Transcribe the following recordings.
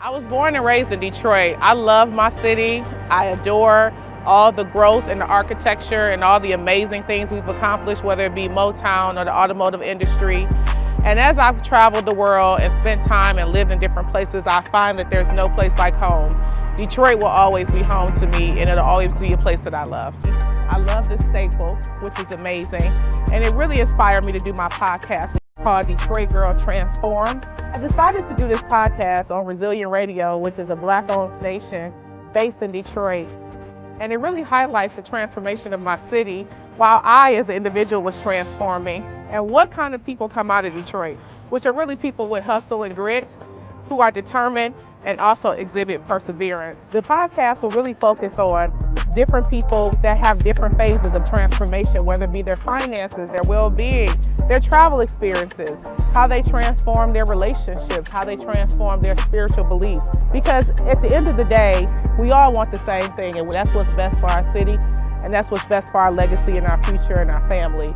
I was born and raised in Detroit. I love my city. I adore all the growth and the architecture and all the amazing things we've accomplished, whether it be Motown or the automotive industry. And as I've traveled the world and spent time and lived in different places, I find that there's no place like home. Detroit will always be home to me, and it'll always be a place that I love. I love this staple, which is amazing. And it really inspired me to do my podcast called Detroit Girl Transform. I decided to do this podcast on Resilient Radio, which is a Black-owned station based in Detroit. And it really highlights the transformation of my city while I, as an individual, was transforming. And what kind of people come out of Detroit, which are really people with hustle and grit, who are determined and also exhibit perseverance. The podcast will really focus on different people that have different phases of transformation, whether it be their finances, their well-being, their travel experiences, how they transform their relationships, how they transform their spiritual beliefs. Because at the end of the day, we all want the same thing, and that's what's best for our city, and that's what's best for our legacy and our future and our family.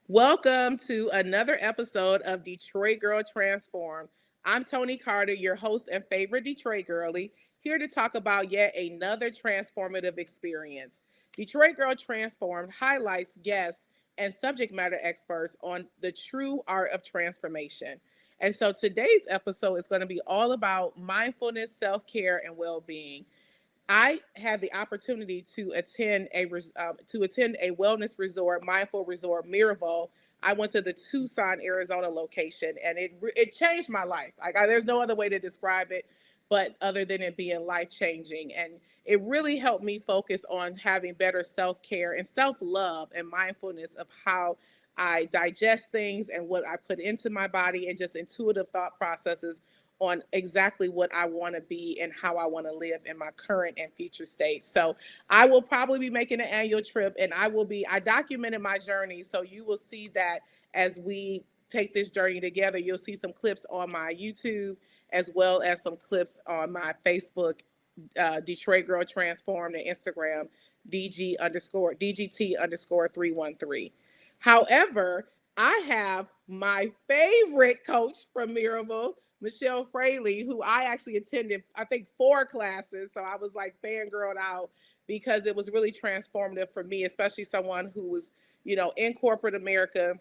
Welcome to another episode of Detroit Girl Transform. I'm Toni Carter, your host and favorite Detroit girlie, here to talk about yet another transformative experience. Detroit Girl Transformed highlights guests and subject matter experts on the true art of transformation. And so today's episode is going to be all about mindfulness, self-care, and well-being. I had the opportunity to attend a wellness resort, mindful resort, Miraval. I went to the Tucson, Arizona location, and it changed my life. There's no other way to describe it, but other than it being life-changing. And it really helped me focus on having better self-care and self-love and mindfulness of how I digest things and what I put into my body, and just intuitive thought processes on exactly what I want to be and how I want to live in my current and future state. So I will probably be making an annual trip, and I documented my journey. So you will see that as we take this journey together. You'll see some clips on my YouTube, as well as some clips on my Facebook, Detroit Girl Transformed, and Instagram, DGT_313. However, I have my favorite coach from Miraval, Michelle Fraley, who I actually attended, I think, 4 classes. So I was like fangirled out because it was really transformative for me, especially someone who was, in corporate America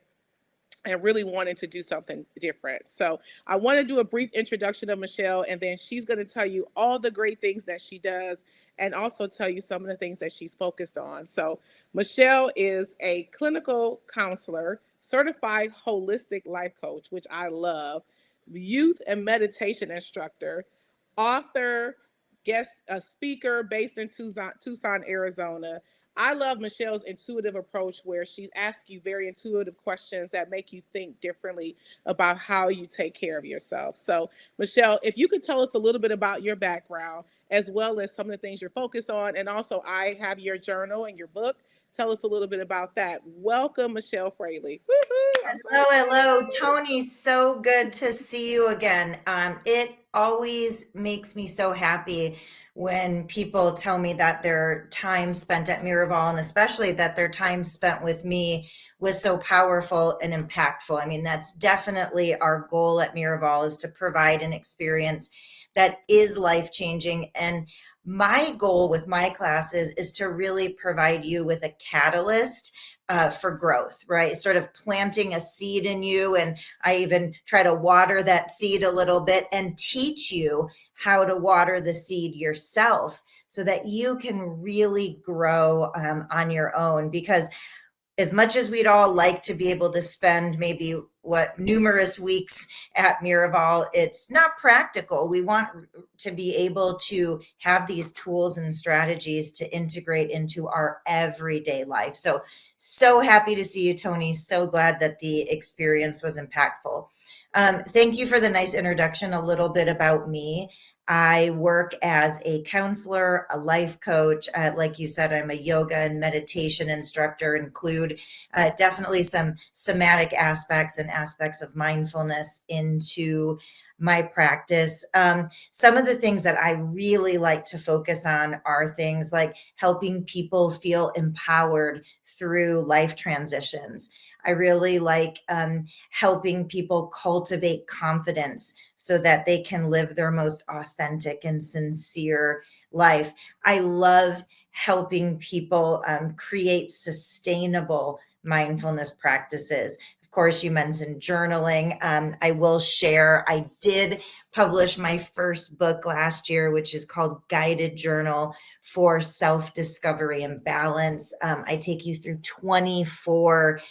and really wanted to do something different. So I want to do a brief introduction of Michelle, and then she's going to tell you all the great things that she does and also tell you some of the things that she's focused on. So Michelle is a clinical counselor, certified holistic life coach, which I love, youth and meditation instructor, author, guest speaker based in Tucson, Arizona. I love Michelle's intuitive approach, where she asks you very intuitive questions that make you think differently about how you take care of yourself. So, Michelle, if you could tell us a little bit about your background, as well as some of the things you're focused on. And also, I have your journal and your book. Tell us a little bit about that. Welcome, Michelle Fraley. Hello, Toni. So good to see you again. It always makes me so happy when people tell me that their time spent at Miraval, and especially that their time spent with me, was so powerful and impactful. I mean, that's definitely our goal at Miraval, is to provide an experience that is life-changing. And my goal with my classes is to really provide you with a catalyst for growth, right? Sort of planting a seed in you. And I even try to water that seed a little bit and teach you how to water the seed yourself so that you can really grow on your own. Because as much as we'd all like to be able to spend maybe numerous weeks at Miraval, it's not practical. We want to be able to have these tools and strategies to integrate into our everyday life. So happy to see you, Toni. So glad that the experience was impactful. Thank you for the nice introduction. A little bit about me. I work as a counselor, a life coach. Like you said, I'm a yoga and meditation instructor, include definitely some somatic aspects and aspects of mindfulness into my practice. Some of the things that I really like to focus on are things like helping people feel empowered through life transitions. I really like helping people cultivate confidence so that they can live their most authentic and sincere life. I love helping people create sustainable mindfulness practices. Of course, you mentioned journaling. I will share, I did publish my first book last year, which is called Guided Journal for Self-Discovery and Balance. I take you through 24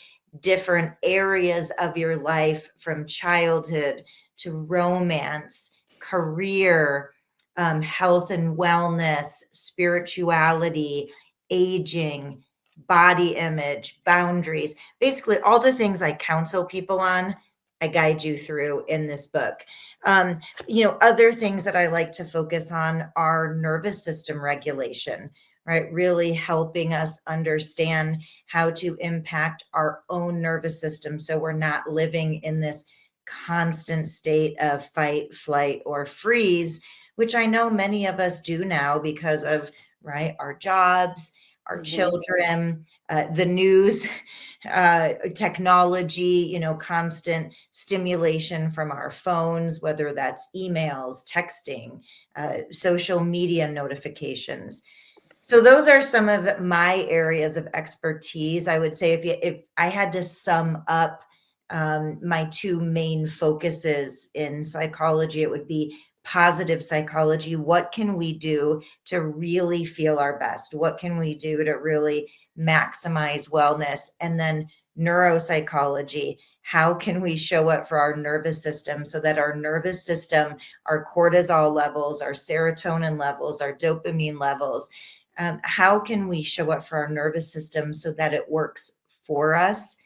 different areas of your life, from childhood to romance, career, health and wellness, spirituality, aging, body image, boundaries, basically all the things I counsel people on, I guide you through in this book. Other things that I like to focus on are nervous system regulation, right? Really helping us understand how to impact our own nervous system so we're not living in this constant state of fight, flight, or freeze, which I know many of us do now because of, right, our jobs, our children, the news, technology, constant stimulation from our phones, whether that's emails, texting, social media notifications. So those are some of my areas of expertise. I would say if I had to sum up my two main focuses in psychology, it would be positive psychology. What can we do to really feel our best? What can we do to really maximize wellness? And then neuropsychology. How can we show up for our nervous system so that our nervous system, our cortisol levels, our serotonin levels, our dopamine levels, how can we show up for our nervous system so that it works for us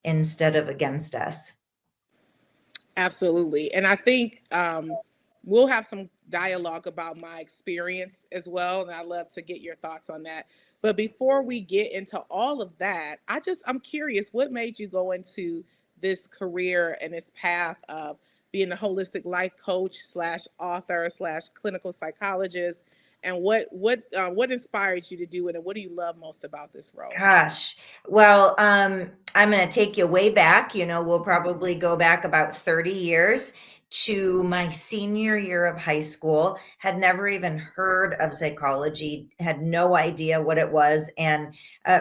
instead of against us? Absolutely. And I think we'll have some dialogue about my experience as well. And I'd love to get your thoughts on that. But before we get into all of that, I'm curious, what made you go into this career and this path of being a holistic life coach slash author slash clinical psychologist? And what inspired you to do it? And what do you love most about this role? Gosh. Well, I'm going to take you way back. We'll probably go back about 30 years to my senior year of high school. Had never even heard of psychology, had no idea what it was, and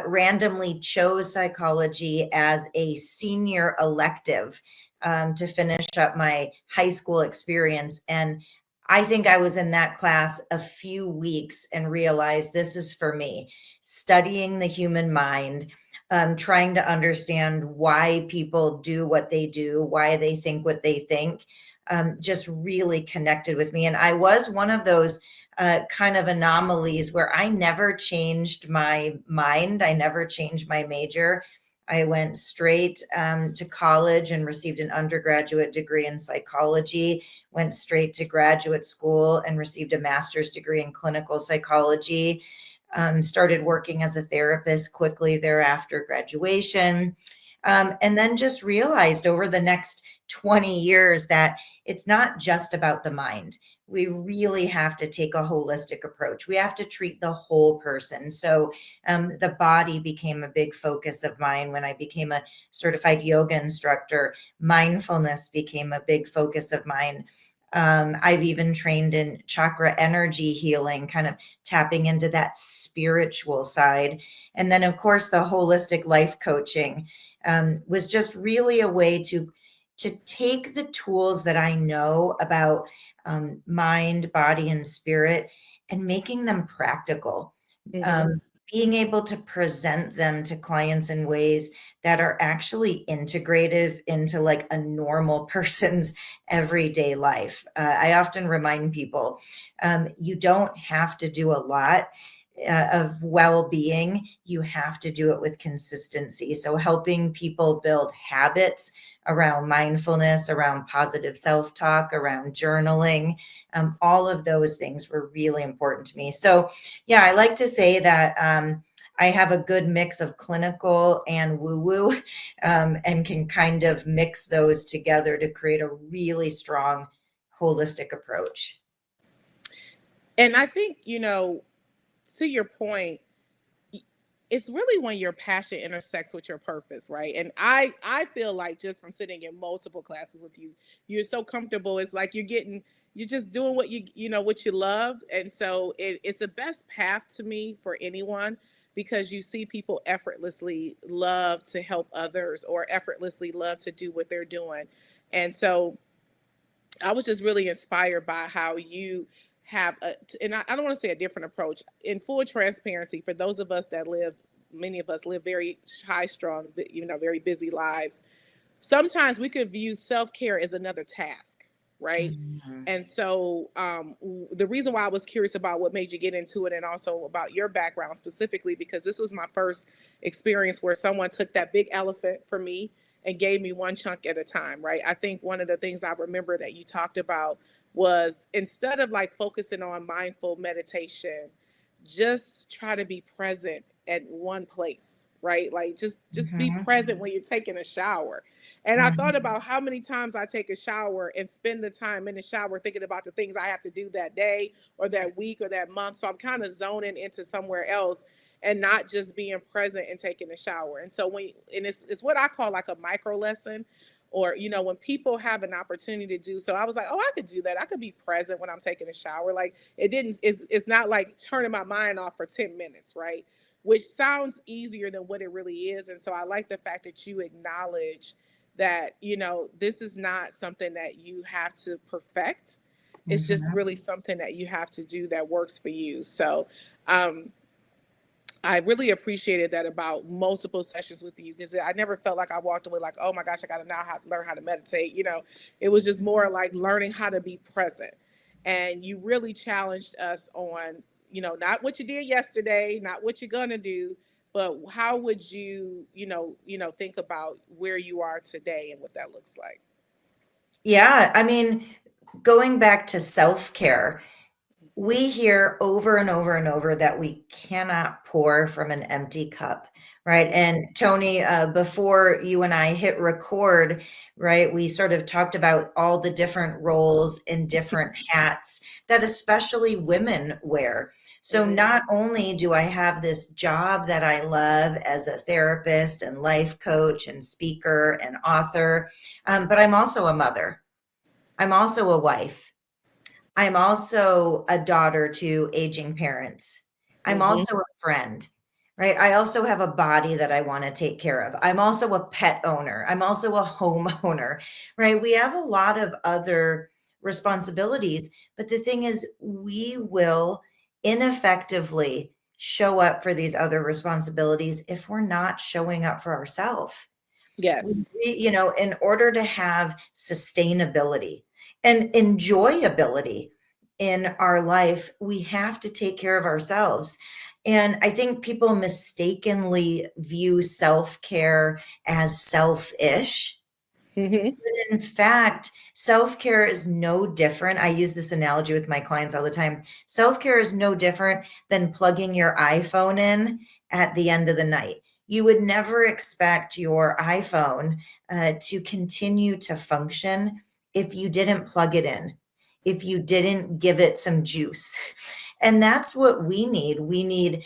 randomly chose psychology as a senior elective to finish up my high school experience. And I think I was in that class a few weeks and realized this is for me. Studying the human mind, trying to understand why people do what they do, why they think what they think, just really connected with me. And I was one of those kind of anomalies where I never changed my mind. I never changed my major. I went straight to college and received an undergraduate degree in psychology, went straight to graduate school and received a master's degree in clinical psychology. Started working as a therapist quickly thereafter graduation. And then just realized over the next 20 years that it's not just about the mind. We really have to take a holistic approach. We have to treat the whole person. So the body became a big focus of mine when I became a certified yoga instructor. Mindfulness became a big focus of mine. I've even trained in chakra energy healing, kind of tapping into that spiritual side. And then, of course, the holistic life coaching was just really a way to take the tools that I know about mind, body, and spirit and making them practical. Mm-hmm. Um, being able to present them to clients in ways that are actually integrative into like a normal person's everyday life. I often remind people, you don't have to do a lot of well-being. You have to do it with consistency. So helping people build habits around mindfulness, around positive self-talk, around journaling, all of those things were really important to me. So yeah, I like to say that I have a good mix of clinical and woo-woo, and can kind of mix those together to create a really strong holistic approach. And I think, to your point, it's really when your passion intersects with your purpose, right? And I feel like just from sitting in multiple classes with you, you're so comfortable. It's like you're just doing what what you love. And so it's the best path to me for anyone, because you see people effortlessly love to help others or effortlessly love to do what they're doing. And so I was just really inspired by how you have and I don't want to say a different approach. In full transparency, for those of us that live, many of us live very high strung, very busy lives. Sometimes we could view self care as another task, right? Mhm. And so the reason why I was curious about what made you get into it, and also about your background specifically, because this was my first experience where someone took that big elephant for me and gave me one chunk at a time, right? I think one of the things I remember that you talked about was, instead of like focusing on mindful meditation, just try to be present at one place, right? Like just be Mhm. present when you're taking a shower. And I thought Mhm. about how many times I take a shower and spend the time in the shower thinking about the things I have to do that day or that week or that month. So I'm kind of zoning into somewhere else and not just being present and taking a shower. And so it's what I call like a micro lesson, or when people have an opportunity to do so. I was like, oh, I could do that. I could be present when I'm taking a shower. Like, it's not like turning my mind off for 10 minutes, right? Which sounds easier than what it really is. And so I like the fact that you acknowledge that this is not something that you have to perfect. It's just Mhm. really something that you have to do that works for you. So um I really appreciated that about multiple sessions with you, because I never felt like I walked away like, oh my gosh, I got to now learn how to meditate. It was just more like learning how to be present. And you really challenged us on, not what you did yesterday, not what you're going to do, but how would think about where you are today and what that looks like. Yeah, I mean, going back to self-care, we hear over and over and over that we cannot pour from an empty cup, right? And Mhm. Toni, before you and I hit record, right, we sort of talked about all the different roles and different hats that especially women wear. So Mhm. not only do I have this job that I love as a therapist and life coach and speaker and author, but I'm also a mother. I'm also a wife. I'm also a daughter to aging parents. I'm Mhm. also a friend, right? I also have a body that I want to take care of. I'm also a pet owner. I'm also a homeowner, right? We have a lot of other responsibilities, but the thing is, we will ineffectively show up for these other responsibilities if we're not showing up for ourselves. Yes. In order to have sustainability and enjoyability in our life, we have to take care of ourselves. And I think people mistakenly view self care as selfish. Mhm. But in fact, self care is no different. I use this analogy with my clients all the time. Self care is no different than plugging your iPhone in at the end of the night. You would never expect your iPhone to continue to function if you didn't plug it in, if you didn't give it some juice. And that's what we need. We need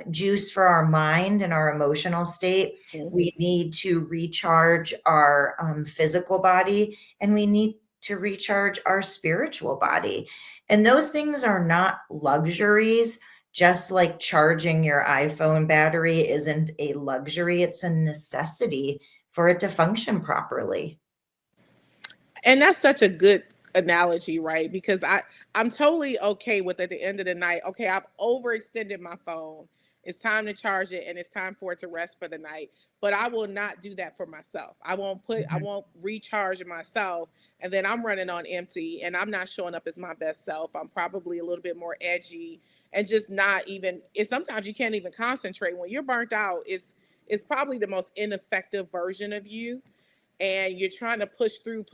juice for our mind and our emotional state. Mhm. We need to recharge our physical body, and we need to recharge our spiritual body. And those things are not luxuries, just like charging your iPhone battery isn't a luxury, it's a necessity for it to function properly. And that's such a good analogy, right? Because I'm totally okay with, at the end of the night, okay, I've overextended my phone, it's time to charge it and it's time for it to rest for the night. But I will not do that for myself. I Mhm. won't recharge myself, and then I'm running on empty and I'm not showing up as my best self. I'm probably a little bit more edgy and just not even, it's sometimes you can't even concentrate when you're burnt out. It's probably the most ineffective version of you, and you're trying to push through,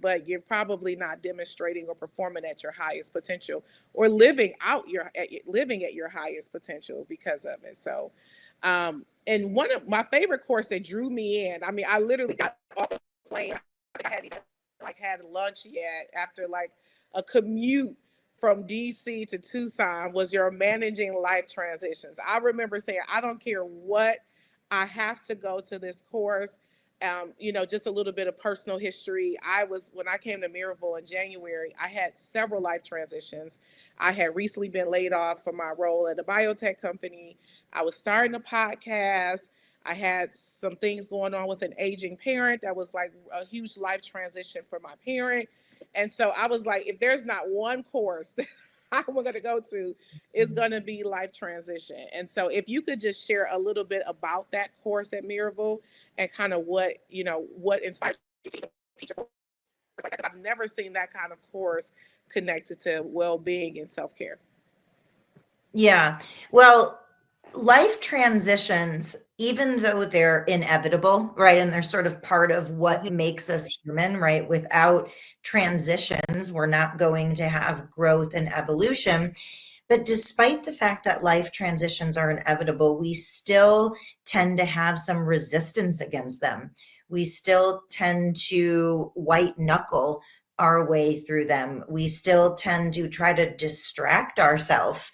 but you're probably not demonstrating or performing at your highest potential, or living at your highest potential because of it. So and one of my favorite course that drew me in, I mean, I literally got off the plane, I hadn't even like had lunch yet after like a commute from DC to Tucson was your managing life transitions. I remember saying, I don't care what, I have to go to this course. Just a little bit of personal history. When I came to Maryville in January, I had several life transitions. I had recently been laid off from my role at a biotech company. I was starting a podcast. I had some things going on with an aging parent that was like a huge life transition for my parent. And so I was like, if there's not one course that I'm going to go to, it's going to be life transition. And so if you could just share a little bit about that course at Maryville and kind of what inspired you to teach a course like that, because I've never seen that kind of course connected to well-being and self-care. Yeah. Well, life transitions, even though they're inevitable, right? And they're sort of part of what Mm-hmm. makes us human, right? Without transitions, we're not going to have growth and evolution. But despite the fact that life transitions are inevitable, we still tend to have some resistance against them. We still tend to white knuckle our way through them. We still tend to try to distract ourselves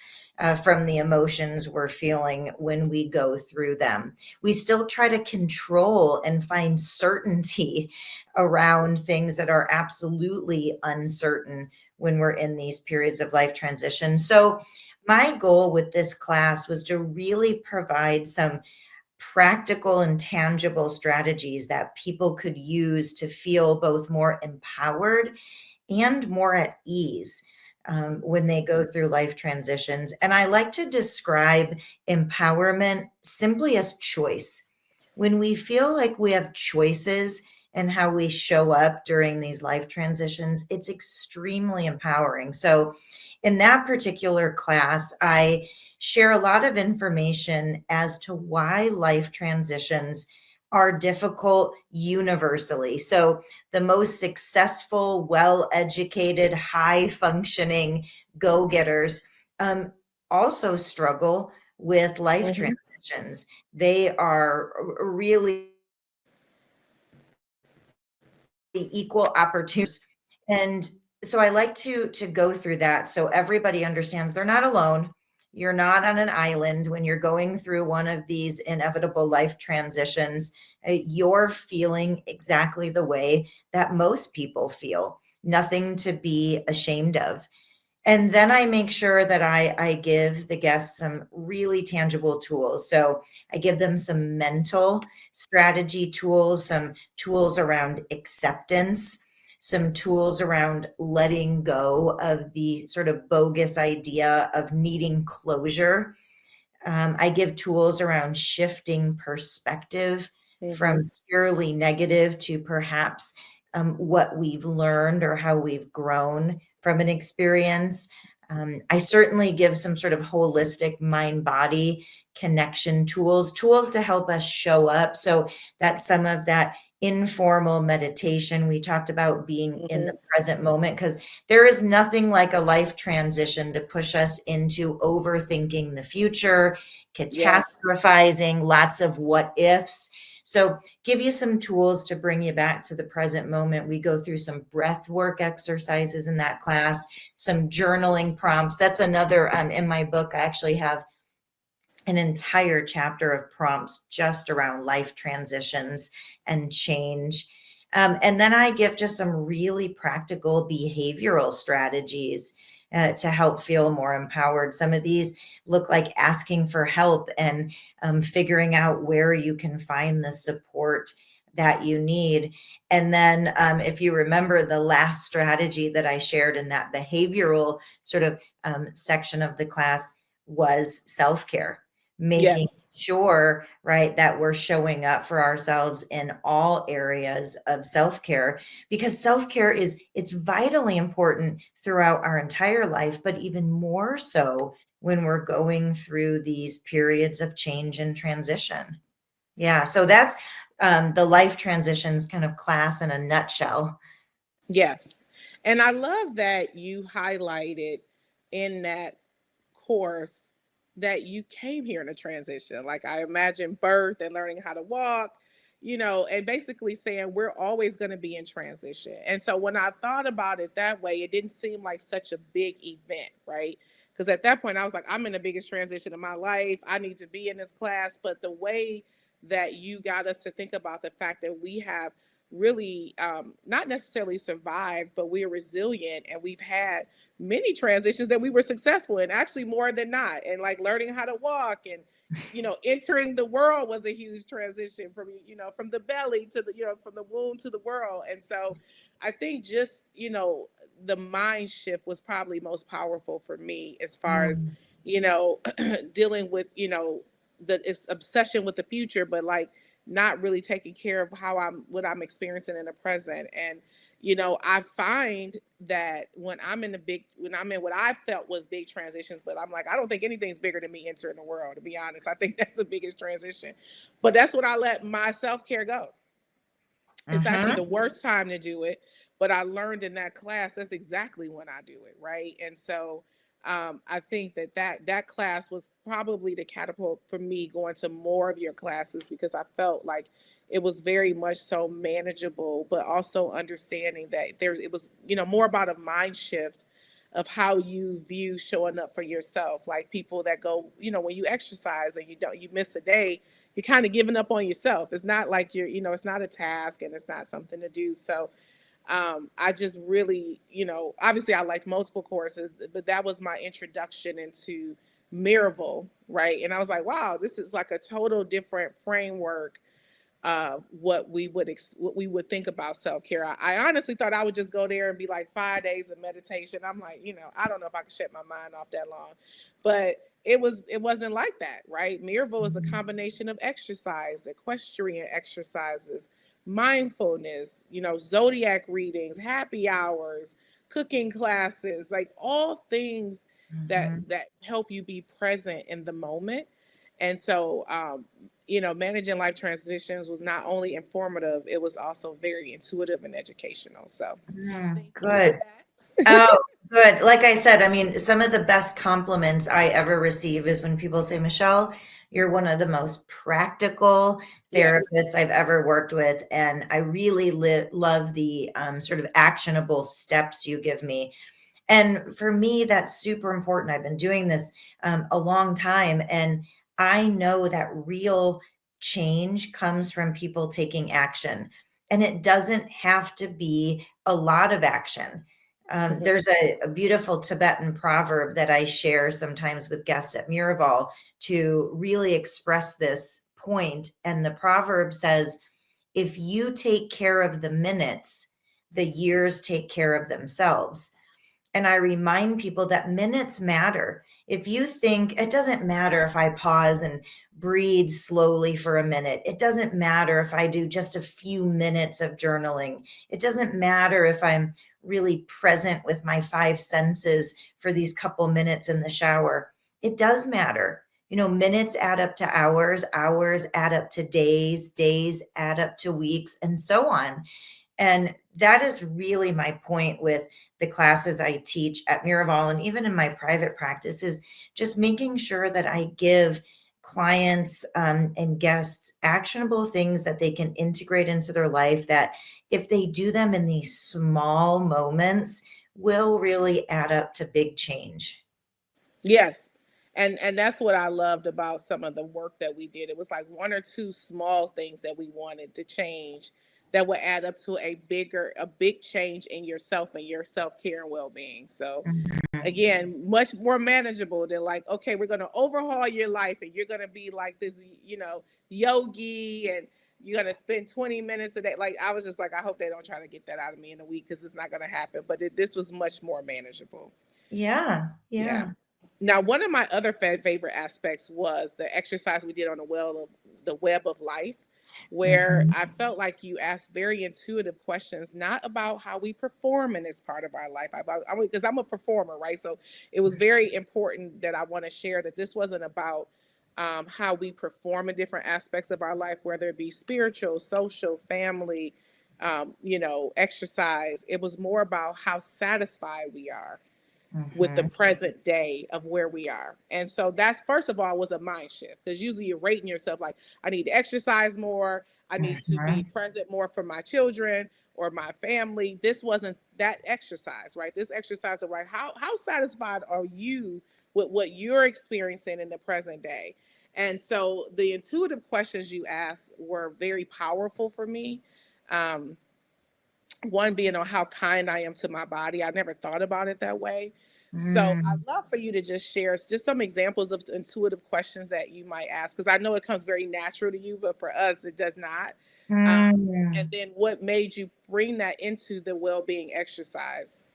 from the emotions we're feeling when we go through them. We still try to control and find certainty around things that are absolutely uncertain when we're in these periods of life transition. So my goal with this class was to really provide some practical and tangible strategies that people could use to feel both more empowered and more at ease when they go through life transitions. And I like to describe empowerment simply as choice. When we feel like we have choices in how we show up during these life transitions, it's extremely empowering. So, in that particular class, I share a lot of information as to why life transitions are difficult universally. So, the most successful, well educated, high functioning go getters also struggle with life Mm-hmm. transitions. They are really equal opportunities. And so I like to go through that so everybody understands they're not alone. You're not on an island when you're going through one of these inevitable life transitions. You're feeling exactly the way that most people feel. Nothing to be ashamed of. And then I make sure that I give the guests some really tangible tools. So I give them some mental strategy tools, some tools around acceptance, some tools around letting go of the sort of bogus idea of needing closure. I give tools around shifting perspective Mm-hmm. from purely negative to perhaps what we've learned or how we've grown from an experience. I certainly give some sort of holistic mind body connection tools, tools to help us show up. So that some of that informal meditation we talked about being in Mm-hmm. the present moment, because there is nothing like a life transition to push us into overthinking the future, Yes. catastrophizing, lots of what ifs. So, give you some tools to bring you back to the present moment. We go through some breath work exercises in that class, some journaling prompts. That's another, in my book, I actually have an entire chapter of prompts just around life transitions and change. And then I give just some really practical behavioral strategies to help feel more empowered. Some of these look like asking for help and figuring out where you can find the support that you need. And then, if you remember, the last strategy that I shared in that behavioral sort of section of the class was self care, making Yes. sure, right, that we're showing up for ourselves in all areas of self-care, because self-care is it's vitally important throughout our entire life, but even more so when we're going through these periods of change and transition. Yeah, so that's the life transitions kind of class in a nutshell. Yes. And I love that you highlighted in that course that you came here in a transition. Like I imagine birth and learning how to walk, and basically saying we're always going to be in transition. And so when I thought about it that way, it didn't seem like such a big event, right? Because at that point I was like, I'm in the biggest transition of my life. I need to be in this class. But the way that you got us to think about the fact that we have really not necessarily survived, but we're resilient, and we've had many transitions that we were successful in, actually more than not, and like learning how to walk, and entering the world was a huge transition from from the belly to the from the womb to the world. And so I think just the mind shift was probably most powerful for me, as far as Mm, you know dealing with the obsession with the future, but like not really taking care of what I'm experiencing in the present. And I find that when I'm in what I felt was big transitions, but I'm like, I don't think anything's bigger than me entering the world, to be honest. I think that's the biggest transition. But that's when I let my self-care go. It's actually uh-huh. the worst time to do it, but I learned in that class that's exactly when I do it, right? And so I think that class was probably the catapult for me going to more of your classes, because I felt like it was very much so manageable, but also understanding that it was more about a mind shift of how you view showing up for yourself. Like people that go, when you exercise and you miss a day, you're kind of giving up on yourself. It's not like it's not a task, and it's not something to do. So I just really, obviously I like multiple courses, but that was my introduction into Miracle, right? And I was like, wow, this is like a total different framework what we would think about self-care. I honestly thought I would just go there and be like 5 days of meditation. I'm like, I don't know if I could shut my mind off that long. But it wasn't like that, right? Miracle is a combination of exercise, equestrian exercises, mindfulness, zodiac readings, happy hours, cooking classes, like all things Mhm. that help you be present in the moment. And so managing life transitions was not only informative, it was also very intuitive and educational. So thank you for Good. that. Oh, good. Like I said, I mean, some of the best compliments I ever receive is when people say, Michelle, you're one of the most practical Yes. therapists I've ever worked with. And I really love the sort of actionable steps you give me. And for me, that's super important. I've been doing this a long time, and I know that real change comes from people taking action. And it doesn't have to be a lot of action. Mhm. There's a beautiful Tibetan proverb that I share sometimes with guests at Miraval to really express this point. And the proverb says, if you take care of the minutes, the years take care of themselves. And I remind people that minutes matter. If you think it doesn't matter if I pause and breathe slowly for a minute, it doesn't matter if I do just a few minutes of journaling, it doesn't matter if I'm really present with my five senses for these couple minutes in the shower. It does matter. Minutes add up to hours, hours add up to days, days add up to weeks, and so on. And that is really my point with the classes I teach at Miraval and even in my private practice is just making sure that I give clients and guests actionable things that they can integrate into their life that if they do them in these small moments will really add up to big change. Yes. And that's what I loved about some of the work that we did. It was like one or two small things that we wanted to change that would add up to a big change in yourself and your self-care and well-being. So Mhm. again, much more manageable than like, okay, we're going to overhaul your life and you're going to be like this, yogi, and you're going to spend 20 minutes a day. Like, I was just like, I hope they don't try to get that out of me in a week, because it's not going to happen. But this was much more manageable. Yeah, Yeah. yeah. Now, one of my other favorite aspects was the exercise we did on the web of life, where Mhm. I felt like you asked very intuitive questions, not about how we perform in this part of our life. Because I'm a performer, right? So it was very important that I want to share that this wasn't about how we perform in different aspects of our life, whether it be spiritual, social, family, exercise. It was more about how satisfied we are, with the Mhm. present day of where we are. And so that's first of all was a mind shift, because usually you're rating yourself like, I need to exercise more, I need to be Mhm. present more for my children or my family. This wasn't that exercise, right? This exercise of right, how satisfied are you with what you're experiencing in the present day? And so the intuitive questions you asked were very powerful for me. Um, one being on how kind I am to my body. I never thought about it that way. So Mm. I'd love for you to just share just some examples of intuitive questions that you might ask, because I know it comes very natural to you, but for us, it does not. And Mm. then what made you bring that into the well-being exercise?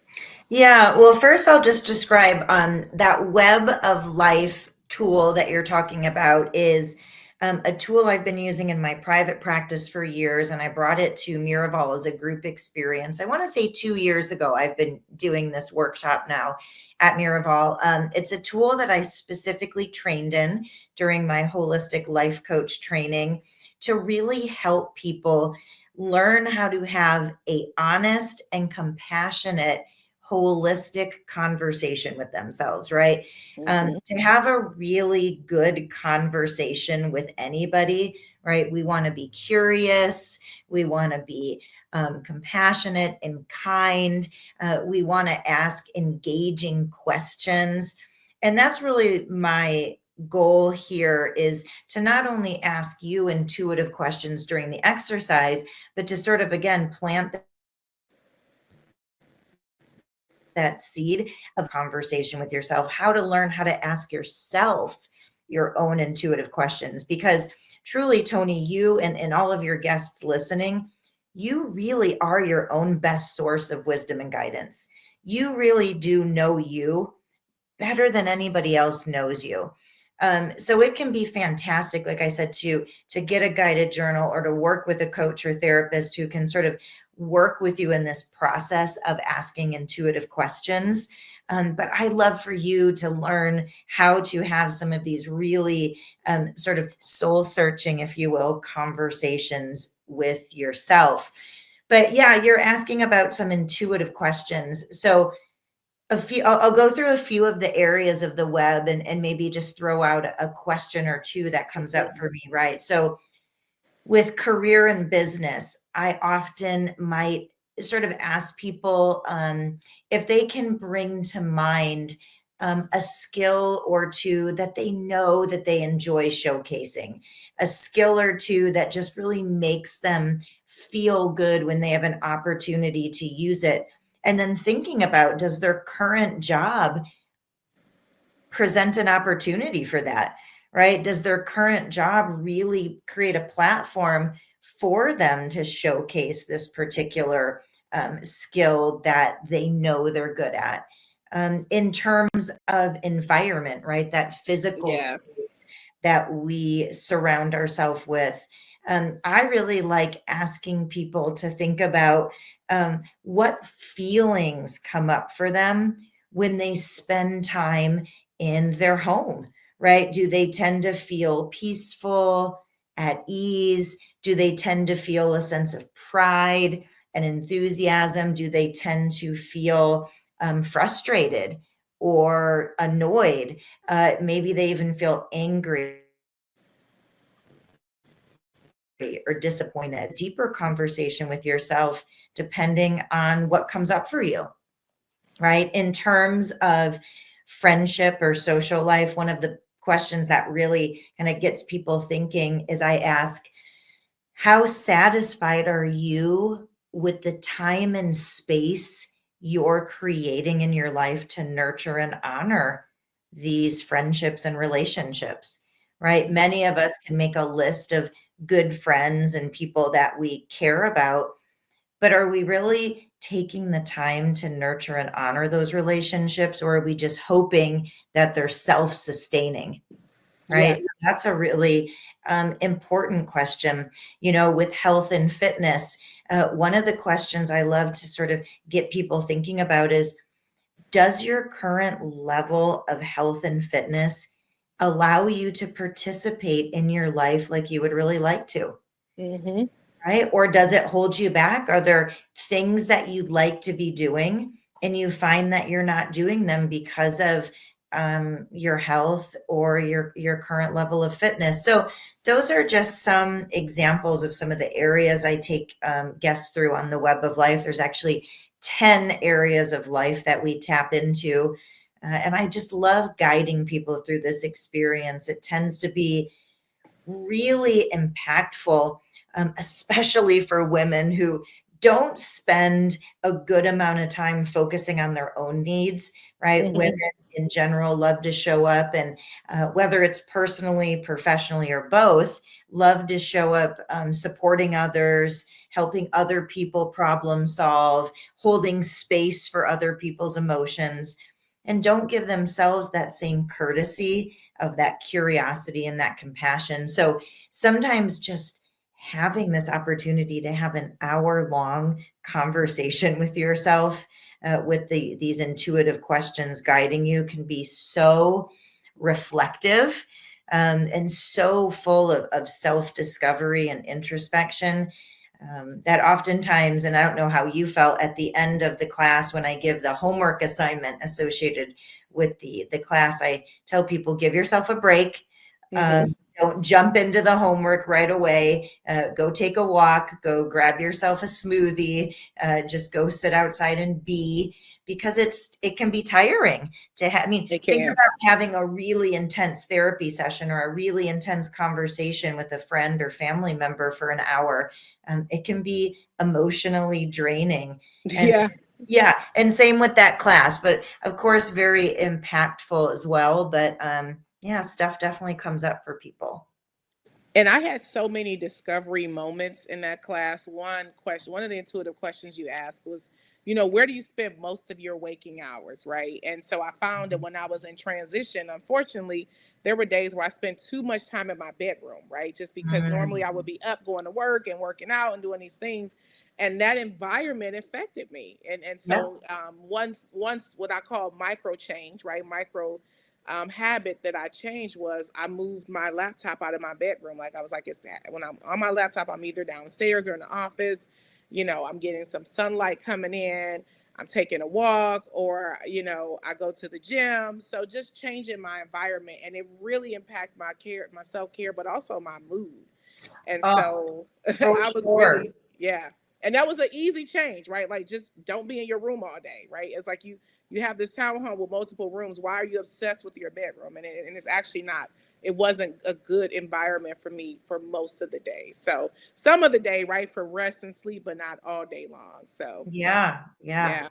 Yeah, well, first I'll just describe that web of life tool that you're talking about is a tool I've been using in my private practice for years, and I brought it to Miraval as a group experience. I want to say 2 years ago, I've been doing this workshop now at Miraval. It's a tool that I specifically trained in during my holistic life coach training to really help people learn how to have a honest and compassionate holistic conversation with themselves, right? Mm-hmm. To have a really good conversation with anybody, right? We want to be curious, we want to be compassionate and kind, we want to ask engaging questions. And that's really my goal here, is to not only ask you intuitive questions during the exercise, but to sort of again plant that seed of conversation with yourself, how to learn how to ask yourself your own intuitive questions. Because truly, Toni, you and all of your guests listening, you really are your own best source of wisdom and guidance. You really do know you better than anybody else knows you. So it can be fantastic, like I said, to get a guided journal or to work with a coach or therapist who can sort of work with you in this process of asking intuitive questions. But I love for you to learn how to have some of these really sort of soul searching, if you will, conversations with yourself. But yeah, you're asking about some intuitive questions. So I'll go through a few of the areas of the web, and maybe just throw out a question or two that comes up Mm-hmm. for me, right? So with career and business, I often might sort of ask people if they can bring to mind a skill or two that they know that they enjoy showcasing, a skill or two that just really makes them feel good when they have an opportunity to use it. And then thinking about, does their current job present an opportunity for that, right? Does their current job really create a platform for them to showcase this particular skill that they know they're good at? In terms of environment, right? That physical Yeah. space that we surround ourselves with. I really like asking people to think about what feelings come up for them when they spend time in their home, right? Do they tend to feel peaceful, at ease? Do they tend to feel a sense of pride and enthusiasm? Do they tend to feel frustrated or annoyed? Maybe they even feel angry or disappointed. Deeper conversation with yourself, depending on what comes up for you, right? In terms of friendship or social life, one of the questions that really kind of gets people thinking is, I ask, how satisfied are you with the time and space you're creating in your life to nurture and honor these friendships and relationships, right? Many of us can make a list of good friends and people that we care about, but are we really taking the time to nurture and honor those relationships, or are we just hoping that they're self-sustaining? Right. So Yes. that's a really important question. With health and fitness, one of the questions I love to sort of get people thinking about is, does your current level of health and fitness allow you to participate in your life like you would really like to? Mm-hmm. Right? Or does it hold you back? Are there things that you'd like to be doing and you find that you're not doing them because of your health or your current level of fitness. So those are just some examples of some of the areas I take guests through on the Web of Life. There's actually 10 areas of life that we tap into. And I just love guiding people through this experience. It tends to be really impactful, especially for women who don't spend a good amount of time focusing on their own needs, right? Mm-hmm. Women in general love to show up, and whether it's personally, professionally, or both, love to show up supporting others, helping other people problem solve, holding space for other people's emotions, and don't give themselves that same courtesy of that curiosity and that compassion. So sometimes just having this opportunity to have an hour long conversation with yourself with these intuitive questions guiding you can be so reflective and so full of self-discovery and introspection that oftentimes, and I don't know how you felt at the end of the class when I give the homework assignment associated with the class, I tell people, give yourself a break. Mm-hmm. Don't jump into the homework right away. Go take a walk, go grab yourself a smoothie, just go sit outside and be, because it can be tiring to have. I mean, It think can. about having a really intense therapy session or a really intense conversation with a friend or family member for an hour. It can be emotionally draining. And Yeah. yeah, and same with that class, but of course, very impactful as well. But yeah, stuff definitely comes up for people. And I had so many discovery moments in that class. One of the intuitive questions you asked was, where do you spend most of your waking hours, right? And so I found that when I was in transition, unfortunately, there were days where I spent too much time in my bedroom, right? Just because normally I would Mm, be up going to work and working out and doing these things. And that environment affected me. And yeah. so once what I call micro change, right? Micro habit that I changed was I moved my laptop out of my bedroom. Like I was like, when I'm on my laptop, I'm either downstairs or in the office. I'm getting some sunlight coming in. I'm taking a walk, or I go to the gym. So just changing my environment, and it really impacted my self care, but also my mood. And Oh, so for I was sure. really, yeah. And that was an easy change, right? Like just don't be in your room all day, right? It's like you have this townhome with multiple rooms. Why are you obsessed with your bedroom? And it's actually not. It wasn't a good environment for me for most of the day. So some of the day, right, for rest and sleep, but not all day long. So Yeah, yeah. yeah.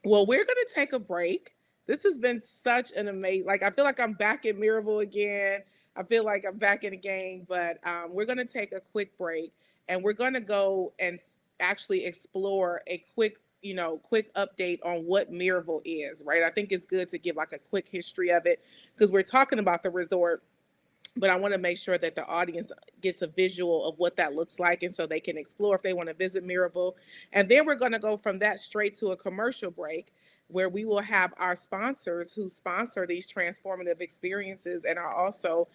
Well, we're going to take a break. This has been such an amazing, like, I feel like I'm back in Miracle again. I feel like I'm back in the game, but we're going to take a quick break, and we're going to go and actually explore a quick update on what Miracle is, right? I think it's good to give like a quick history of it because we're talking about the resort, but I want to make sure that the audience gets a visual of what that looks like, and so they can explore if they want to visit Miracle. And then we're going to go from that straight to a commercial break where we will have our sponsors who sponsor these transformative experiences and are also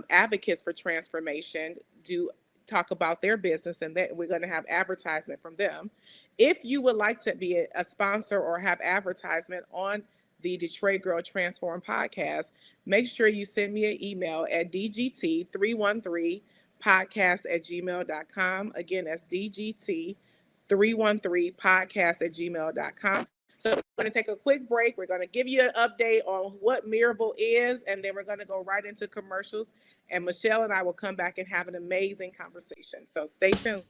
advocates for transformation do talk about their business, and that we're going to have advertisement from them. If you would like to be a sponsor or have advertisement on the Detroit Girl Transform podcast, make sure you send me an email at dgt313podcast@gmail.com. Again, that's dgt313podcast@gmail.com. So we're going to take a quick break. We're going to give you an update on what Miracle is, and then we're going to go right into commercials. And Michelle and I will come back and have an amazing conversation. So stay tuned.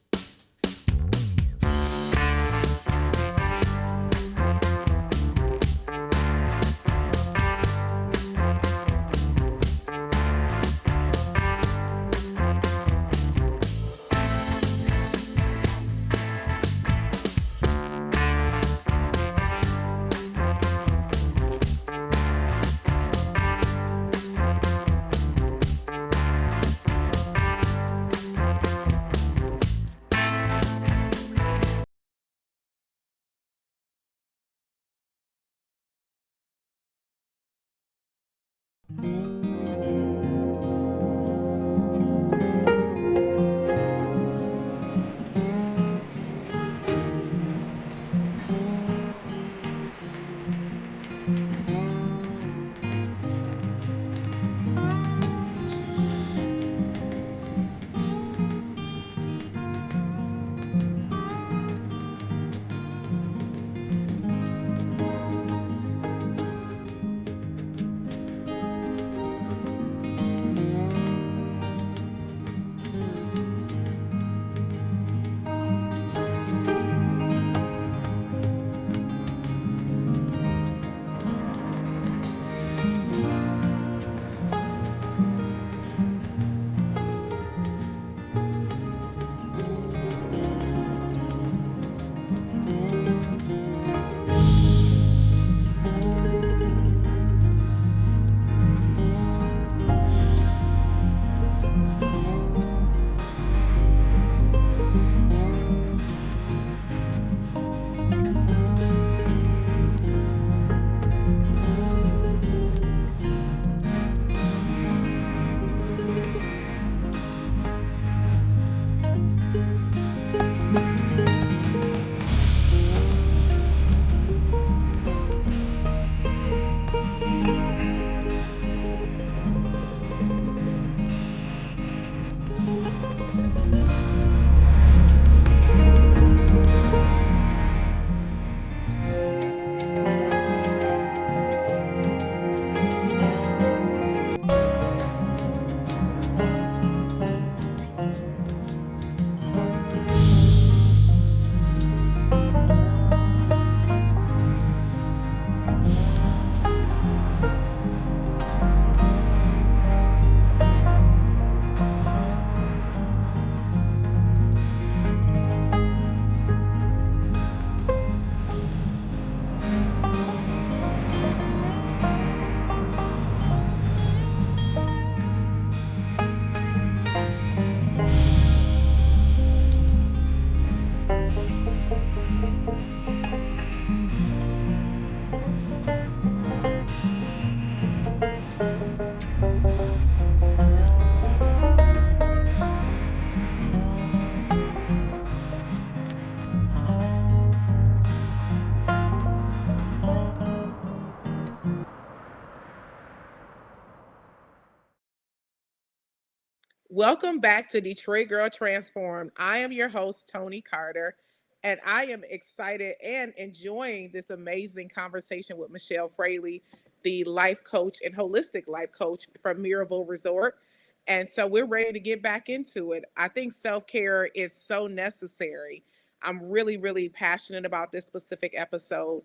Welcome back to Detroit Girl Transformed. I am your host, Toni Carter, and I am excited and enjoying this amazing conversation with Michelle Fraley, the life coach and holistic life coach from Miracle Resort. And so we're ready to get back into it. I think self care is so necessary. I'm really, really passionate about this specific episode.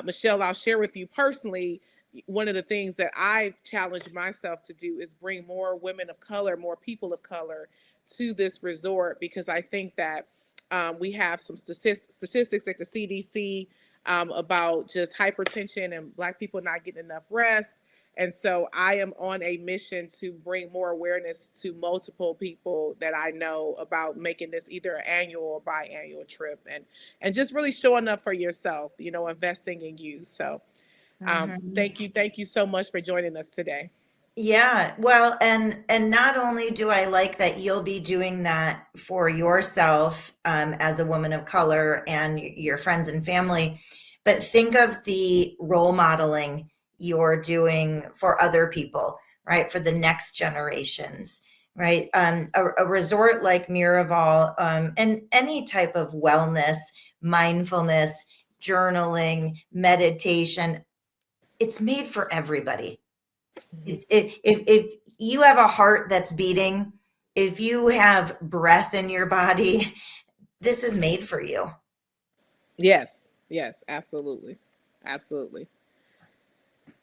Michelle, I'll share with you personally one of the things that I've challenged myself to do is bring more women of color, more people of color to this resort because I think that we have some statistics like the CDC about just hypertension and Black people not getting enough rest. And so I am on a mission to bring more awareness to multiple people that I know about making this either an annual or biannual trip and just really showing up for yourself, investing in you. So Mhm. thank you so much for joining us today. Yeah, well, and not only do I like that you'll be doing that for yourself as a woman of color and your friends and family, but think of the role modeling you're doing for other people, right? For the next generations, right? A resort like Miraval and any type of wellness, mindfulness, journaling, meditation, it's made for everybody. Mhm. It's if you have a heart that's beating, if you have breath in your body, this is made for you. Yes, absolutely, absolutely.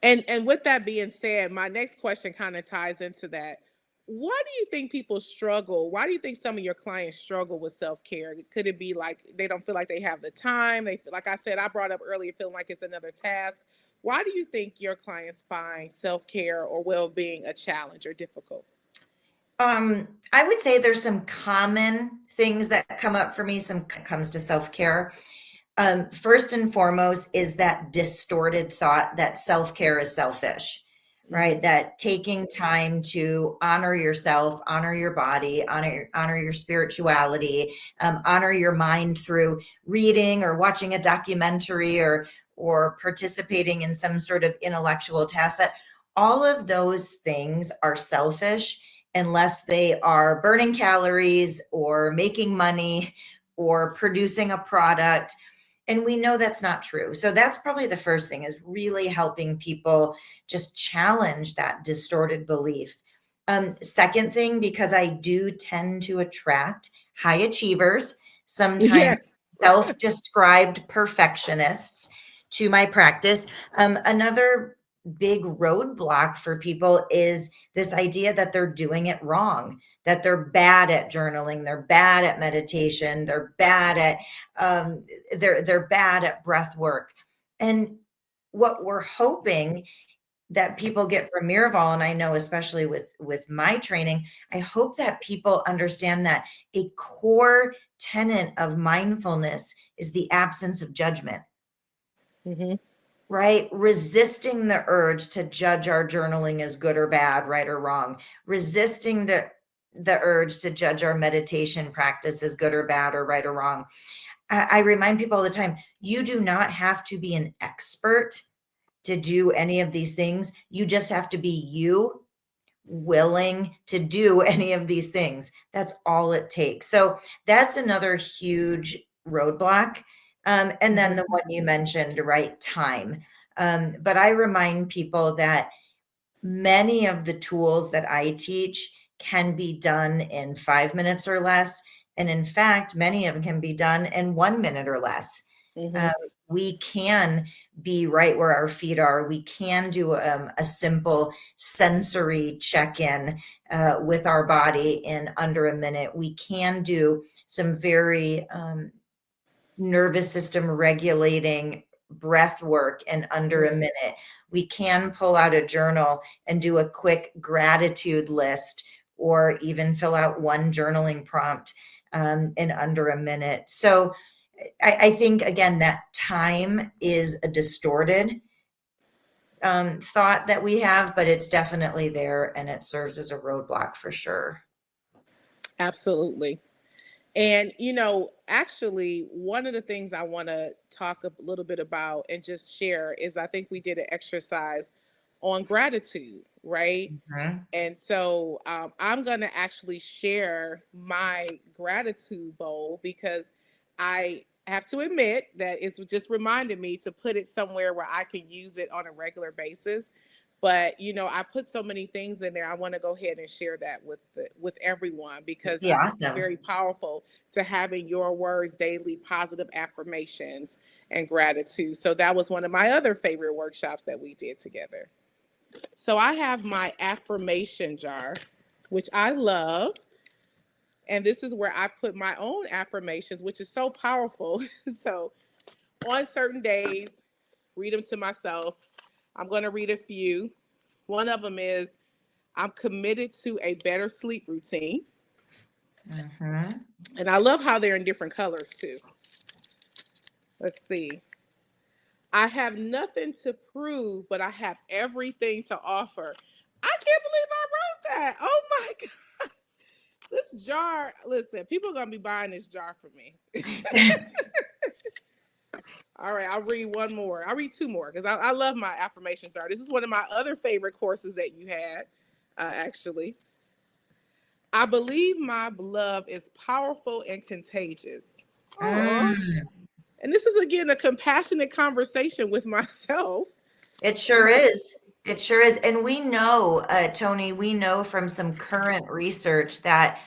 And with that being said, my next question kind of ties into that. Why do you think people struggle? Why do you think some of your clients struggle with self care? Could it be like they don't feel like they have the time? They like I said, I brought up earlier, feeling like it's another task. Why do you think your clients find self care or well being a challenge or difficult? I would say there's some common things that come up for me. Some comes to self care. First and foremost is that distorted thought that self care is selfish, Mm-hmm. right? That taking time to honor yourself, honor your body, honor your spirituality, honor your mind through reading or watching a documentary or participating in some sort of intellectual task. That all of those things are selfish unless they are burning calories or making money or producing a product, and we know that's not true. So that's probably the first thing, is really helping people just challenge that distorted belief. Second thing, because I do tend to attract high achievers, sometimes Yes. self-described perfectionists to my practice. Another big roadblock for people is this idea that they're doing it wrong, that they're bad at journaling, they're bad at meditation, they're bad at they're bad at breath work. And what we're hoping that people get from Miraval, and I know especially with my training, I hope that people understand that a core tenet of mindfulness is the absence of judgment, Mm-hmm. right? Resisting the urge to judge our journaling as good or bad, right or wrong, resisting the urge to judge our meditation practice as good or bad or right or wrong. I remind people all the time, you do not have to be an expert to do any of these things. You just have to be you, willing to do any of these things. That's all it takes. So that's another huge roadblock. And then Mm-hmm. the one you mentioned, right? Time. But I remind people that many of the tools that I teach can be done in 5 minutes or less. And in fact, many of them can be done in 1 minute or less. Mm-hmm. Um, we can be right where our feet are. We can do a simple sensory check in with our body in under a minute. We can do some very nervous system regulating breath work in under a minute. We can pull out a journal and do a quick gratitude list or even fill out one journaling prompt in under a minute. So I think, again, that time is a distorted thought that we have, but it's definitely there and it serves as a roadblock for sure. Absolutely. And, actually, one of the things I want to talk a little bit about and just share is I think we did an exercise on gratitude, right? Mhm. And so I'm going to actually share my gratitude bowl because I have to admit that it's just reminded me to put it somewhere where I can use it on a regular basis. But I put so many things in there. I want to go ahead and share that with everyone because Be I think it's awesome. very powerful to having your words daily, positive affirmations and gratitude. So that was one of my other favorite workshops that we did together. So I have my affirmation jar, which I love. And this is where I put my own affirmations, which is so powerful. So on certain days, read them to myself. I'm going to read a few. One of them is I'm committed to a better sleep routine. Mhm. And I love how they're in different colors too. Let's see. I have nothing to prove, but I have everything to offer. I can't believe I wrote that. Oh my God. This jar, listen, people are going to be buying this jar for me. All right, I'll read one more. I'll read two more because I love my affirmation jar. This is one of my other favorite courses that you had, actually. I believe my love is powerful and contagious. Aw. Mm. And this is, again, a compassionate conversation with myself. It You sure know, is. It sure is. And we know, Toni, we know from some current research that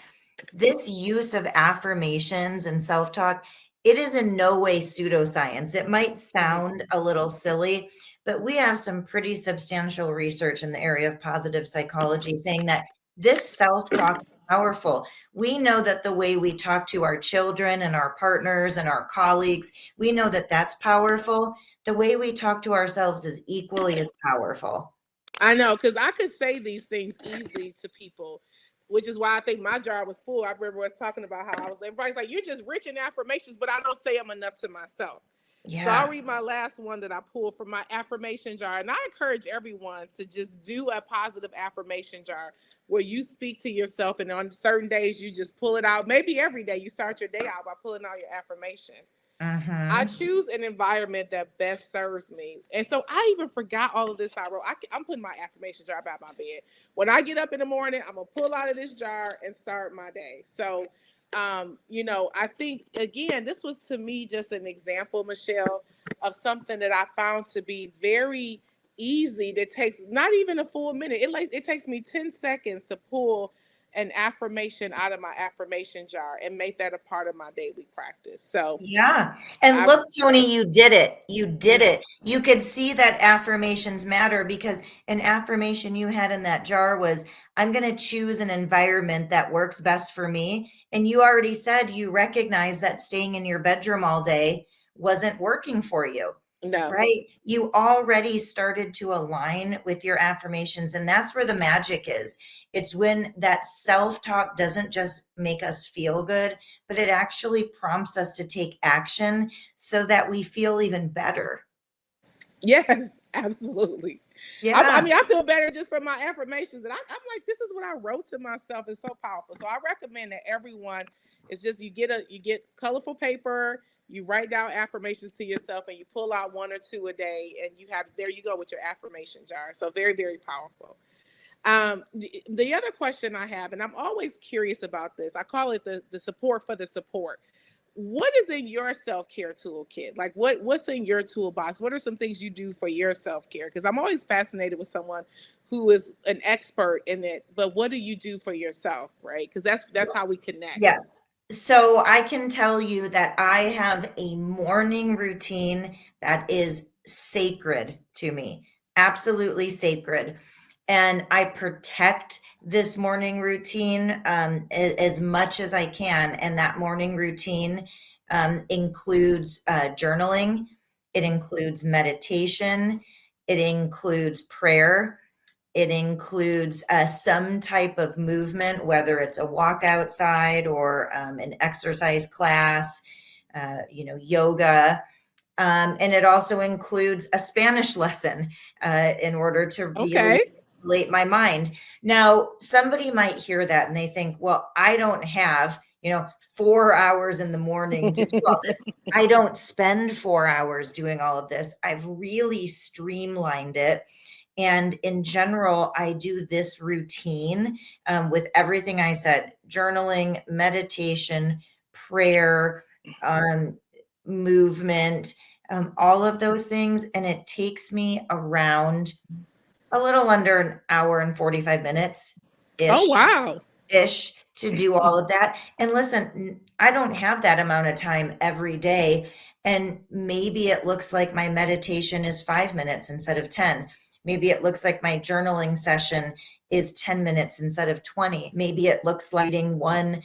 this use of affirmations and self-talk, it is in no way pseudoscience. It might mhm. sound a little silly, but we have some pretty substantial research in the area of positive psychology saying that this self-talk is powerful. We know that the way we talk to our children and our partners and our colleagues, we know that that's powerful. The way we talk to ourselves is equally as powerful. I know, because I could say these things easily to people, which is why I think my jar was full. I remember us talking about how everybody's like, you're just rich in affirmations, but I don't say them enough to myself. So I'll Yeah. read my last one that I pulled from my affirmation jar. And I encourage everyone to just do a positive affirmation jar where you speak to yourself. And on certain days, you just pull it out. Maybe every day you start your day out by pulling out your affirmation. I Mm-hmm. choose an environment that best serves me. And so I even forgot all of this I wrote. I'm putting my affirmation jar by my bed. When I get up in the morning, I'm going to pull out of this jar and start my day. So, I think, again, this was to me just an example, Michelle, of something that I found to be very easy that takes not even a full minute. It takes me 10 seconds to pull an affirmation out of my affirmation jar and make that a part of my daily practice. So, Yeah. And I look, Toni, you did it. You did mm, it. You could see that affirmations matter because an affirmation you had in that jar was, I'm going to choose an environment that works best for me. And you already said you recognize that staying in your bedroom all day wasn't working for you. no. Right? You already started to align with your affirmations. And that's where the magic is. It's when that self talk doesn't just make us feel good, but it actually prompts us to take action so that we feel even better. Yes, absolutely. I Yeah. mean, I feel better just from my affirmations. And I'm like, this is what I wrote to myself. It's so powerful. So I recommend that everyone is just you get colorful paper, you write down affirmations to yourself, and you pull out one or two a day, and there you go with your affirmation jar. So very, very powerful. The other question I have, and I'm always curious about this, I call it the support for the support. What is in your self-care toolkit? Like what's in your toolbox? What are some things you do for your self-care? Because I'm always fascinated with someone who is an expert in it, but what do you do for yourself, right? Because that's how we connect. Yes. So I can tell you that I have a morning routine that is sacred to me, absolutely sacred. And I protect this morning routine as much as I can. And that morning routine includes journaling, it includes meditation, it includes prayer. It includes some type of movement, whether it's a walk outside or an exercise class, yoga. And it also includes a Spanish lesson in order to really Okay. stimulate my mind. Now, somebody might hear that and they think, well, I don't have, 4 hours in the morning to do all this. I don't spend 4 hours doing all of this. I've really streamlined it And in general, I do this routine with everything I said: journaling, meditation, prayer, um, movement, all of those things. And it takes me around a little under an hour and 45 minutes Oh, ish wow. to do all of that. And listen, I don't have that amount of time every day. And maybe it looks like my meditation is 5 minutes instead of 10. Maybe it looks like my journaling session is 10 minutes instead of 20. Maybe it looks like reading one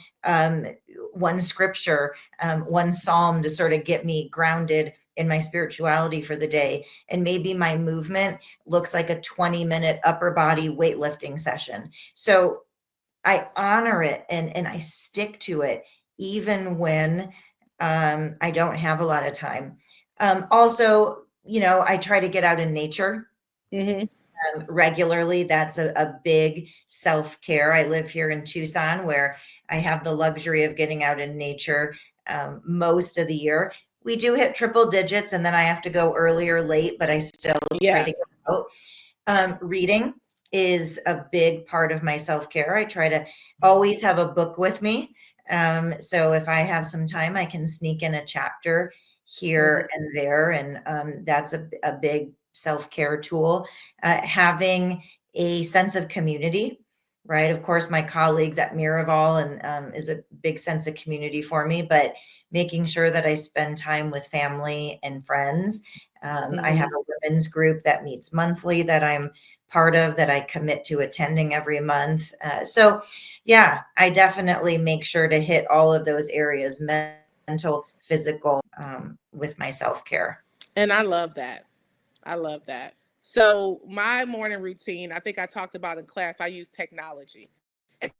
scripture, one psalm to sort of get me grounded in my spirituality for the day. And maybe my movement looks like a 20-minute upper body weightlifting session. So I honor it and I stick to it even when I don't have a lot of time. Also, I try to get out in nature Hmm. regularly. That's a big self-care. I live here in Tucson, where I have the luxury of getting out in nature most of the year. We do hit triple digits, and then I have to go early or late, but I still try Yeah. to get out. Reading is a big part of my self-care. I try to always have a book with me. So if I have some time, I can sneak in a chapter here Hmm. and there. And that's a big self-care tool. Having a sense of community, right? Of course, my colleagues at Miraval and is a big sense of community for me, but making sure that I spend time with family and friends. I have Hmm. a women's group that meets monthly that I'm part of, that I commit to attending every month. So, yeah, I definitely make sure to hit all of those areas: mental, physical, with my self care. And I love that. I love that. So my morning routine, I think I talked about in class, I use technology. And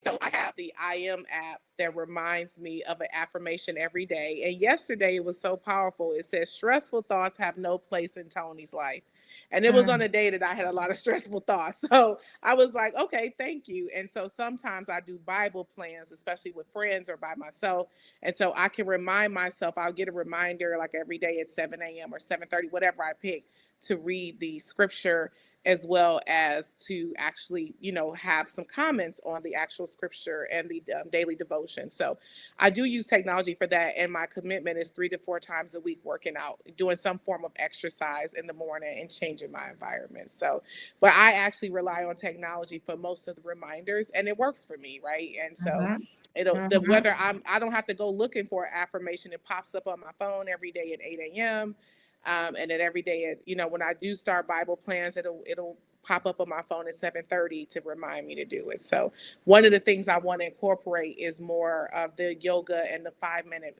so I have the I Am app that reminds me of an affirmation every day. And yesterday it was so powerful. It says, stressful thoughts have no place in Tony's life. And it was on a day that I had a lot of stressful thoughts. So I was like, okay, thank you. And so sometimes I do Bible plans, especially with friends or by myself. And so I can remind myself, I'll get a reminder like every day at 7 a.m. or 7:30, whatever I pick, to read the scripture, as well as to actually, have some comments on the actual scripture and the daily devotion. So I do use technology for that. And my commitment is 3 to 4 times a week working out, doing some form of exercise in the morning and changing my environment. So, but I actually rely on technology for most of the reminders and it works for me. Right. And so Mhm, it'll, the mhm. whether I don't have to go looking for affirmation. It pops up on my phone every day at 8 a.m. And then every day, when I do start Bible plans, it'll pop up on my phone at 7:30 to remind me to do it. So one of the things I want to incorporate is more of the yoga and the 5 minute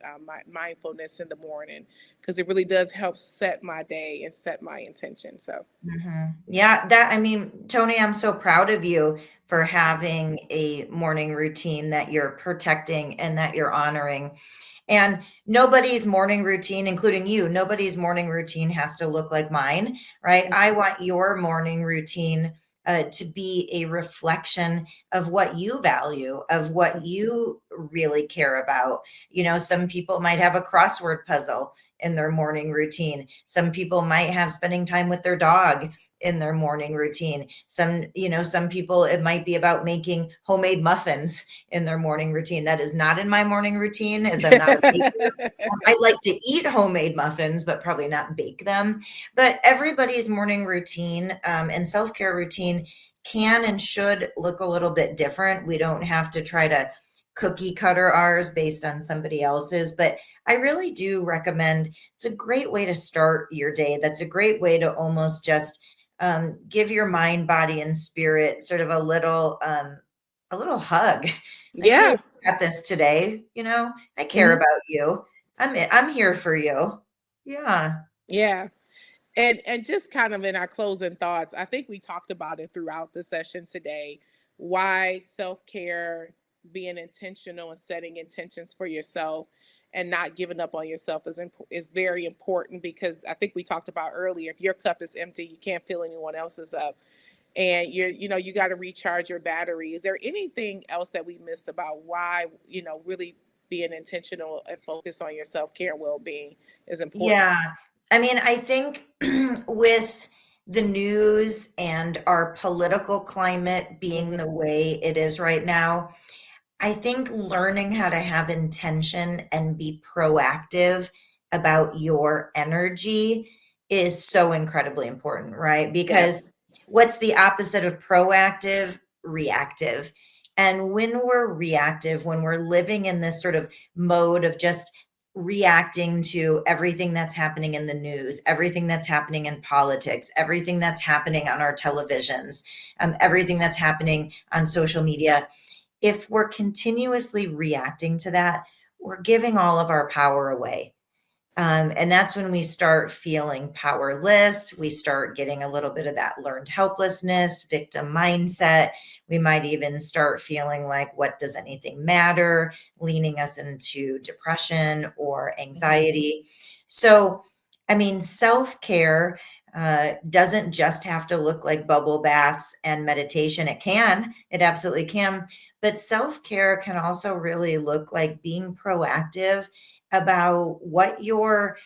mindfulness in the morning, because it really does help set my day and set my intention. So Yeah, I mean, Tony, I'm so proud of you for having a morning routine that you're protecting and that you're honoring. And nobody's morning routine, including you, nobody's morning routine has to look like mine, right? I want your morning routine to be a reflection of what you value, of what you really care about. Some people might have a crossword puzzle in their morning routine. Some people might have spending time with their dog in their morning routine. Some people, it might be about making homemade muffins in their morning routine. That is not in my morning routine, as I'm not a baker. I like to eat homemade muffins, but probably not bake them. But everybody's morning routine and self-care routine can and should look a little bit different. We don't have to try to cookie cutter ours based on somebody else's, but I really do recommend, it's a great way to start your day. That's a great way to almost just give your mind, body, and spirit sort of a little hug. Like, hey, yeah, I got this today. I care hmm, about you. I'm here for you. Yeah. yeah. And just kind of in our closing thoughts, I think we talked about it throughout the session today. Why self-care, being intentional and setting intentions for yourself and not giving up on yourself is very important, because I think we talked about earlier, if your cup is empty, you can't fill anyone else's up. And you got to recharge your battery. Is there anything else that we missed about why, really being intentional and focus on your self-care and well-being is important? Yeah. I mean, I think with the news and our political climate being Mhm. the way it is right now, I think learning how to have intention and be proactive about your energy is so incredibly important, right? Because Yes. what's the opposite of proactive? Reactive. And when we're reactive, when we're living in this sort of mode of just reacting to everything that's happening in the news, everything that's happening in politics, everything that's happening on our televisions, everything that's happening on social media, if we're continuously reacting to that, we're giving all of our power away. And that's when we start feeling powerless. We start getting a little bit of that learned helplessness, victim mindset. We might even start feeling like, what does anything matter? Leaning us into depression or Mhm. anxiety. So, I mean, self care doesn't just have to look like bubble baths and meditation. It can, it absolutely can. But self care can also really look like being proactive about what you're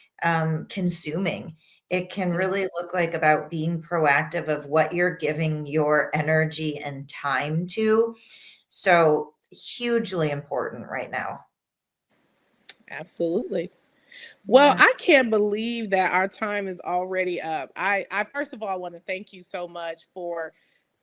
consuming. It can Mhm. really look like about being proactive of what you're giving your energy and time to. So, hugely important right now. Absolutely. Well, Yeah. I can't believe that our time is already up. I first of all want to thank you so much for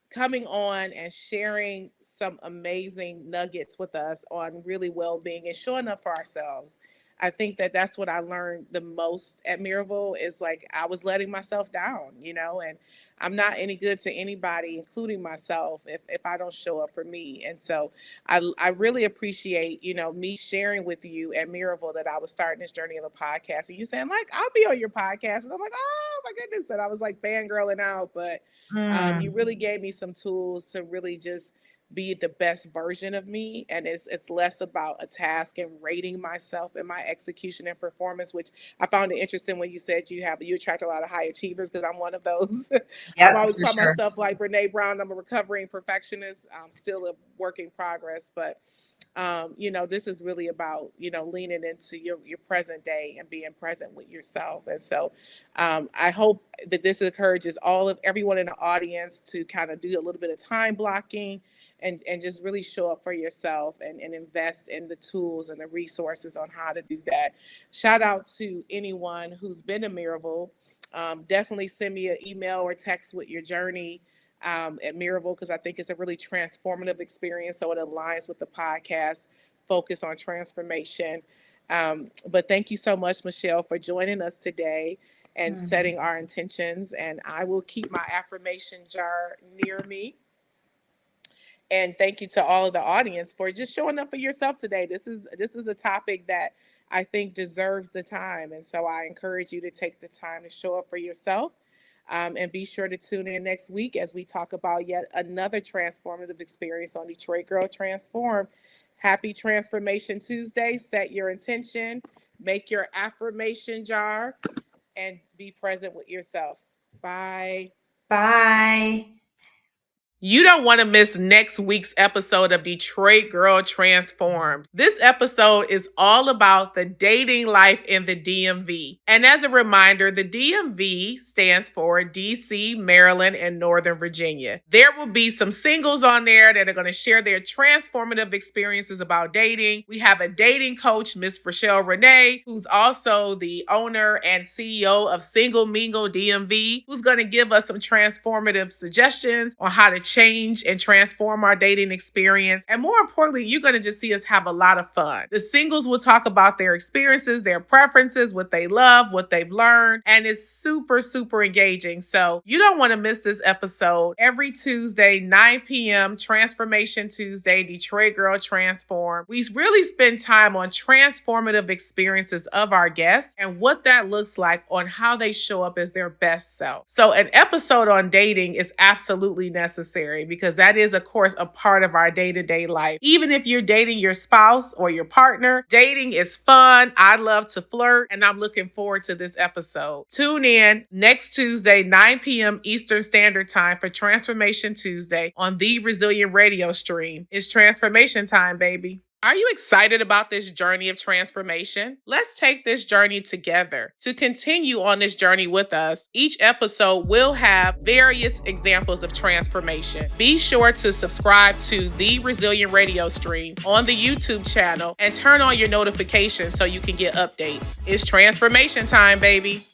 coming on and sharing some amazing nuggets with us on really well-being and showing up for ourselves. I think that that's what I learned the most at Miracle is like I was letting myself down, and I'm not any good to anybody, including myself, if I don't show up for me. And so I really appreciate, me sharing with you at Miracle that I was starting this journey of a podcast and you saying like, I'll be on your podcast. And I'm like, oh my goodness. And I was like fangirling out, but you Mm, really gave me some tools to really just be the best version of me, and it's less about a task and rating myself and my execution and performance, which I found it interesting when you said you attract a lot of high achievers because I'm one of those. I've yep, always for called sure. myself like Brene Brown. I'm a recovering perfectionist. I'm still a work in progress, but this is really about leaning into your present day and being present with yourself. And so I hope that this encourages everyone in the audience to kind of do a little bit of time blocking and just really show up for yourself and invest in the tools and the resources on how to do that. Shout out to anyone who's been to Miracle. Definitely send me an email or text with your journey at Miracle because I think it's a really transformative experience. So it aligns with the podcast focus on transformation. But thank you so much, Michelle, for joining us today and Mm. setting our intentions. And I will keep my affirmation jar near me. And thank you to all of the audience for just showing up for yourself today. This is a topic that I think deserves the time, and so I encourage you to take the time to show up for yourself. And be sure to tune in next week as we talk about yet another transformative experience on Detroit Girl Transform. Happy Transformation Tuesday. Set your intention, make your affirmation jar, and be present with yourself. Bye. Bye. You don't want to miss next week's episode of Detroit Girl Transformed. This episode is all about the dating life in the DMV. And as a reminder, the DMV stands for DC, Maryland, and Northern Virginia. There will be some singles on there that are going to share their transformative experiences about dating. We have a dating coach, Miss Michelle Renee, who's also the owner and CEO of Single Mingle DMV, who's going to give us some transformative suggestions on how to change and transform our dating experience. And more importantly, you're going to just see us have a lot of fun. The singles will talk about their experiences, their preferences, what they love, what they've learned, and it's super, super engaging. So you don't want to miss this episode. Every Tuesday, 9 p.m., Transformation Tuesday, Detroit Girl Transform. We really spend time on transformative experiences of our guests and what that looks like on how they show up as their best self. So an episode on dating is absolutely necessary because that is, of course, a part of our day-to-day life. Even if you're dating your spouse or your partner, dating is fun. I love to flirt, and I'm looking forward to this episode. Tune in next Tuesday, 9 p.m. Eastern Standard Time for Transformation Tuesday on the Resilient Radio stream. It's transformation time, baby. Are you excited about this journey of transformation? Let's take this journey together. To continue on this journey with us, each episode will have various examples of transformation. Be sure to subscribe to the Resilient Radio Stream on the YouTube channel and turn on your notifications so you can get updates. It's transformation time, baby.